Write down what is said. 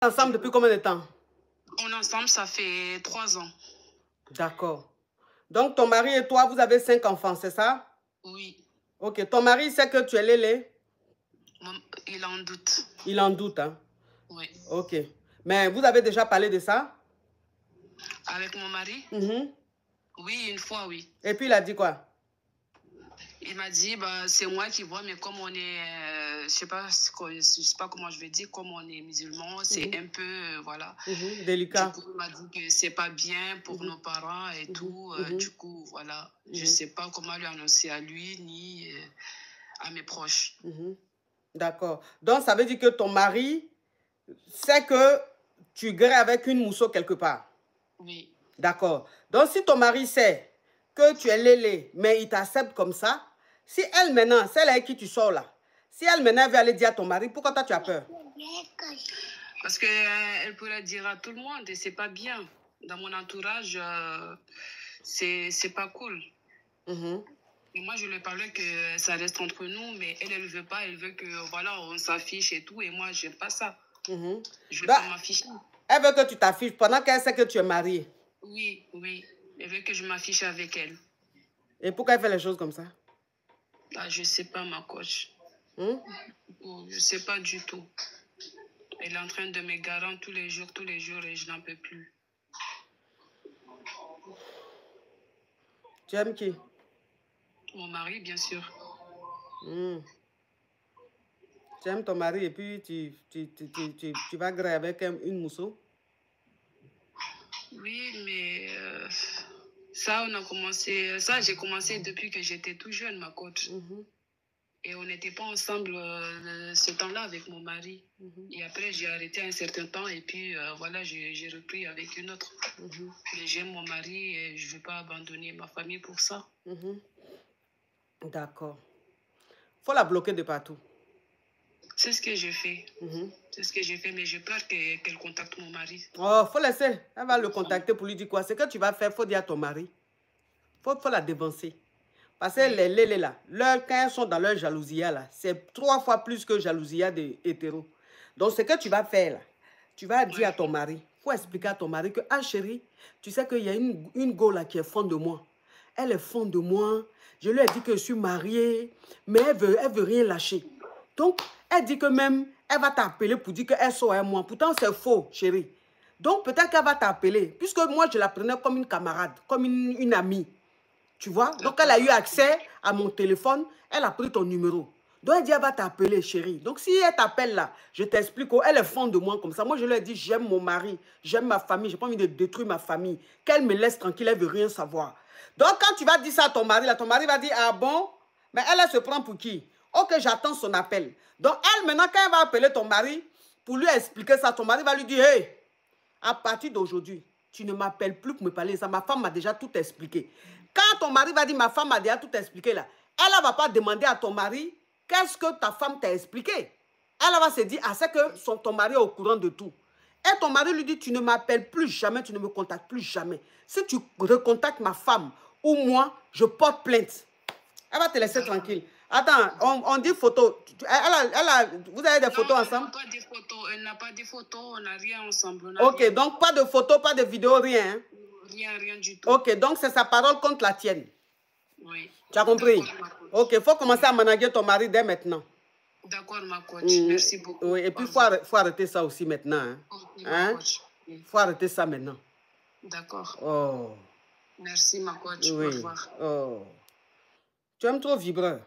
Ensemble depuis combien de temps? On est ensemble, ça fait 3 ans. D'accord. Donc, ton mari et toi, vous avez 5 enfants, c'est ça? Oui. Ok, ton mari sait que tu es Lélé? Il en doute. Il en doute, hein? Oui. Ok. Mais vous avez déjà parlé de ça? Avec mon mari? Oui, une fois, oui. Et puis, il a dit quoi? Il m'a dit, bah, c'est moi qui vois, mais comme on est, je sais pas comment je vais dire, comme on est musulmans, c'est un peu, voilà. Délicat. Du coup, il m'a dit que c'est pas bien pour nos parents et tout. Du coup, voilà. Je sais pas comment lui annoncer à lui, ni à mes proches. D'accord. Donc, ça veut dire que ton mari sait que tu grées avec une mousseau quelque part? Oui. D'accord. Donc, si ton mari sait que tu es Lélé, mais il t'accepte comme ça, si elle maintenant, celle avec qui tu sors là, si elle maintenant veut aller dire à ton mari, pourquoi toi tu as peur? Parce qu'elle pourrait dire à tout le monde et c'est pas bien. Dans mon entourage, c'est pas cool. Et moi, je lui parlais que ça reste entre nous, mais elle veut pas. Elle veut que, voilà, on s'affiche et tout. Et moi, j'aime pas ça. Je veux pas m'afficher. Elle veut que tu t'affiches pendant qu'elle sait que tu es mariée. Oui, oui. Elle veut que je m'affiche avec elle. Et pourquoi elle fait les choses comme ça? Ah, je sais pas, ma coach. Je sais pas du tout. Elle est en train de me garer tous les jours, et je n'en peux plus. Tu aimes qui? Mon mari, bien sûr. Tu aimes ton mari et puis tu vas gréer avec une mousseau? Oui, mais ça, j'ai commencé depuis que j'étais tout jeune, ma coach. Et on n'était pas ensemble ce temps-là avec mon mari. Et après, j'ai arrêté un certain temps et puis voilà, j'ai repris avec une autre. Mais j'aime mon mari et je ne veux pas abandonner ma famille pour ça. D'accord. Il faut la bloquer de partout. C'est ce que j'ai fait. C'est ce que j'ai fait, mais j'ai peur qu'elle contacte mon mari. Oh, faut laisser. Elle va le contacter pour lui dire quoi? Ce que tu vas faire, il faut dire à ton mari. Faut la dévancer. Parce que les lélés là, quand elles sont dans leur jalousie là, c'est 3 fois plus que jalousie des hétéros. Donc, ce que tu vas faire là, tu vas dire à ton mari, il faut expliquer à ton mari que, ah chérie, tu sais qu'il y a une go là qui est fond de moi. Elle est fond de moi. Je lui ai dit que je suis mariée, mais elle veut rien lâcher. Donc, elle dit que même, elle va t'appeler pour dire qu'elle sort avec moi. Pourtant, c'est faux, chérie. Donc, peut-être qu'elle va t'appeler, puisque moi, je la prenais comme une camarade, comme une amie. Tu vois? Donc, elle a eu accès à mon téléphone. Elle a pris ton numéro. Donc, elle dit, elle va t'appeler, chérie. Donc, si elle t'appelle là, je t'explique qu'elle est fond de moi comme ça. Moi, je lui ai dit, j'aime mon mari, j'aime ma famille. Je n'ai pas envie de détruire ma famille. Qu'elle me laisse tranquille, elle ne veut rien savoir. Donc, quand tu vas dire ça à ton mari, là, ton mari va dire, ah bon? Mais elle se prend pour qui? Ok, j'attends son appel. Donc, elle, maintenant, quand elle va appeler ton mari, pour lui expliquer ça, ton mari va lui dire, hey, à partir d'aujourd'hui, tu ne m'appelles plus pour me parler de ça. Ma femme m'a déjà tout expliqué. Quand ton mari va dire, ma femme m'a déjà tout expliqué là, elle ne va pas demander à ton mari, qu'est-ce que ta femme t'a expliqué? Elle va se dire, ah, c'est que ton mari est au courant de tout. Et ton mari lui dit, tu ne m'appelles plus jamais, tu ne me contactes plus jamais. Si tu recontactes ma femme ou moi, je porte plainte. Elle va te laisser tranquille. Attends, on dit photo. Vous avez des photos ensemble? Elle n'a pas de photos, on n'a rien ensemble. Ok, donc pas de photos, pas de vidéos, rien. Hein? Rien du tout. Ok, donc c'est sa parole contre la tienne. Oui. Tu as compris? Ok, il faut commencer à manager ton mari dès maintenant. D'accord, ma coach. Merci beaucoup. Oui, et puis il faut arrêter ça aussi maintenant. Hein? Il faut arrêter ça maintenant. D'accord. Oh. Merci, ma coach. Oui. Au revoir. Oh. Tu aimes trop vibreur.